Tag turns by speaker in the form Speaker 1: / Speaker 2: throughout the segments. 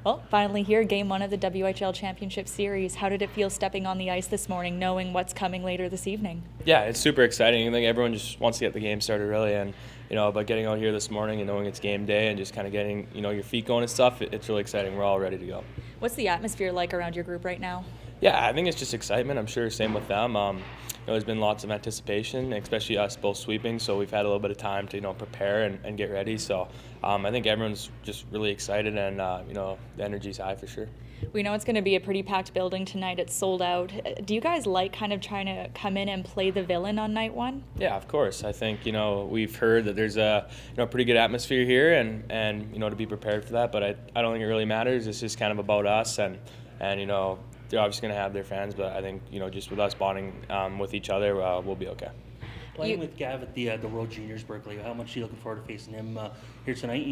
Speaker 1: Well, finally here, Game 1 of the WHL Championship Series. How did it feel stepping on the ice this morning, knowing what's coming later this evening?
Speaker 2: Yeah, it's super exciting. I think everyone just wants to get the game started really, and but getting out here this morning and knowing it's game day and just kind of getting your feet going and stuff, it's really exciting. We're all ready to go.
Speaker 1: What's the atmosphere like around your group right now?
Speaker 2: Yeah, I think it's just excitement. I'm sure same with them. There's been lots of anticipation, especially us both sweeping, so we've had a little bit of time to prepare and get ready. So I think everyone's just really excited, and the energy's high for sure.
Speaker 1: We know it's going to be a pretty packed building tonight. It's sold out. Do you guys like kind of trying to come in and play the villain on night one?
Speaker 2: Yeah, of course. I think we've heard that there's a pretty good atmosphere here, and to be prepared for that. But I don't think it really matters. It's just kind of about us, and they're obviously going to have their fans, but I think just with us bonding with each other, we'll be okay.
Speaker 3: Playing with Gav at the World Juniors Berkly, how much are you looking forward to facing him here tonight?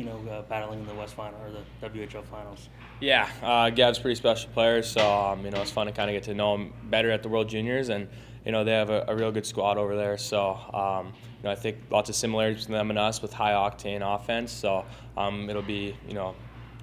Speaker 3: Battling in the West Final or the WHL Finals.
Speaker 2: Yeah, Gav's a pretty special player, so it's fun to kind of get to know him better at the World Juniors, and they have a real good squad over there. So I think lots of similarities between them and us with high octane offense. So it'll be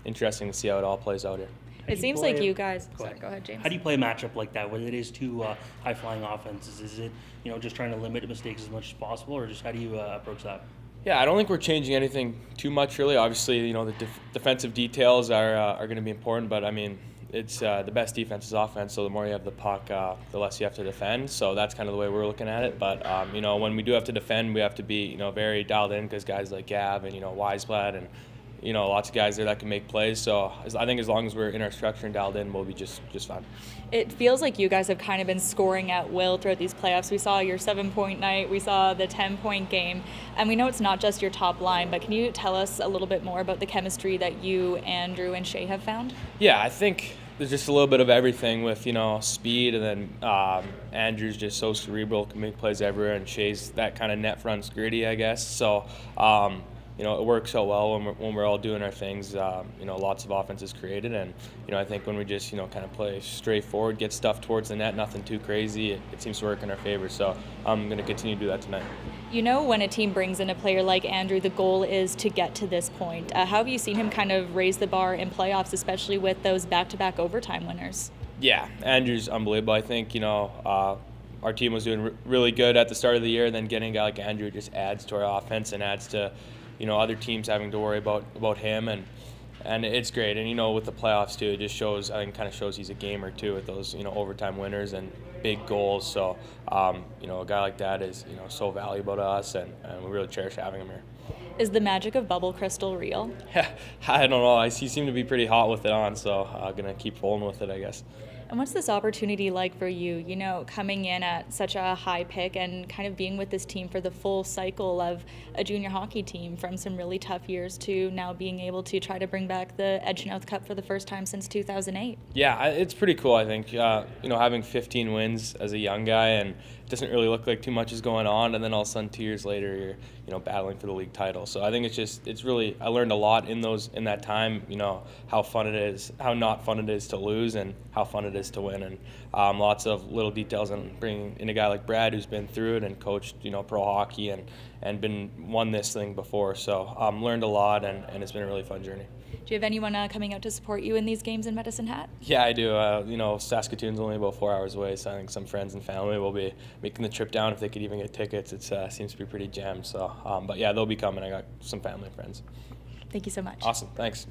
Speaker 2: interesting to see how it all plays out here.
Speaker 1: It seems like you guys. Go ahead, James.
Speaker 3: How do you play a matchup like that when it is two high-flying offenses? Is it just trying to limit mistakes as much as possible, or just how do you approach that?
Speaker 2: Yeah, I don't think we're changing anything too much really. Obviously, the defensive details are going to be important, but I mean, it's the best defense is offense. So the more you have the puck, the less you have to defend. So that's kind of the way we're looking at it. But when we do have to defend, we have to be very dialed in, because guys like Gav and Weisblad and lots of guys there that can make plays. So I think as long as we're in our structure and dialed in, we'll be just fine.
Speaker 1: It feels like you guys have kind of been scoring at will throughout these playoffs. We saw your 7-point night, we saw the 10-point game, and we know it's not just your top line, but can you tell us a little bit more about the chemistry that you, Andrew, and Shea have found?
Speaker 2: Yeah, I think there's just a little bit of everything with, speed, and then Andrew's just so cerebral, can make plays everywhere, and Shea's that kind of net fronts gritty, I guess. So, it works out well when we're all doing our things. Lots of offense is created, and I think when we just kind of play straightforward, get stuff towards the net, nothing too crazy, it seems to work in our favor. So I'm going to continue to do that tonight.
Speaker 1: When a team brings in a player like Andrew, the goal is to get to this point. How have you seen him kind of raise the bar in playoffs, especially with those back-to-back overtime winners?
Speaker 2: Yeah, Andrew's unbelievable. I think our team was doing really good at the start of the year, and then getting a guy like Andrew just adds to our offense and adds to other teams having to worry about him, and it's great. And with the playoffs too, it just shows, I think, kind of shows he's a gamer too, with those overtime winners and big goals. So a guy like that is so valuable to us, and we really cherish having him here.
Speaker 1: Is the magic of Bubble Crystal real?
Speaker 2: Yeah, I don't know. He seemed to be pretty hot with it on, so I'm gonna keep rolling with it, I guess.
Speaker 1: And what's this opportunity like for you, coming in at such a high pick and kind of being with this team for the full cycle of a junior hockey team, from some really tough years to now being able to try to bring back the Edge-North Cup for the first time since 2008?
Speaker 2: Yeah, it's pretty cool, I think. Having 15 wins as a young guy, and it doesn't really look like too much is going on, and then all of a sudden 2 years later you're battling for the league title. So I think it's really, I learned a lot in that time, how fun it is, how not fun it is to lose, and how fun it is to win, and lots of little details, and bringing in a guy like Brad who's been through it and coached pro hockey and won this thing before. So learned a lot, and it's been a really fun journey.
Speaker 1: Do you have anyone coming out to support you in these games in Medicine Hat?
Speaker 2: Yeah, I do. Saskatoon's only about 4 hours away, so I think some friends and family will be making the trip down if they could even get tickets. It seems to be pretty jammed. So, but yeah, they'll be coming. I got some family and friends.
Speaker 1: Thank you so much.
Speaker 2: Awesome. Thanks.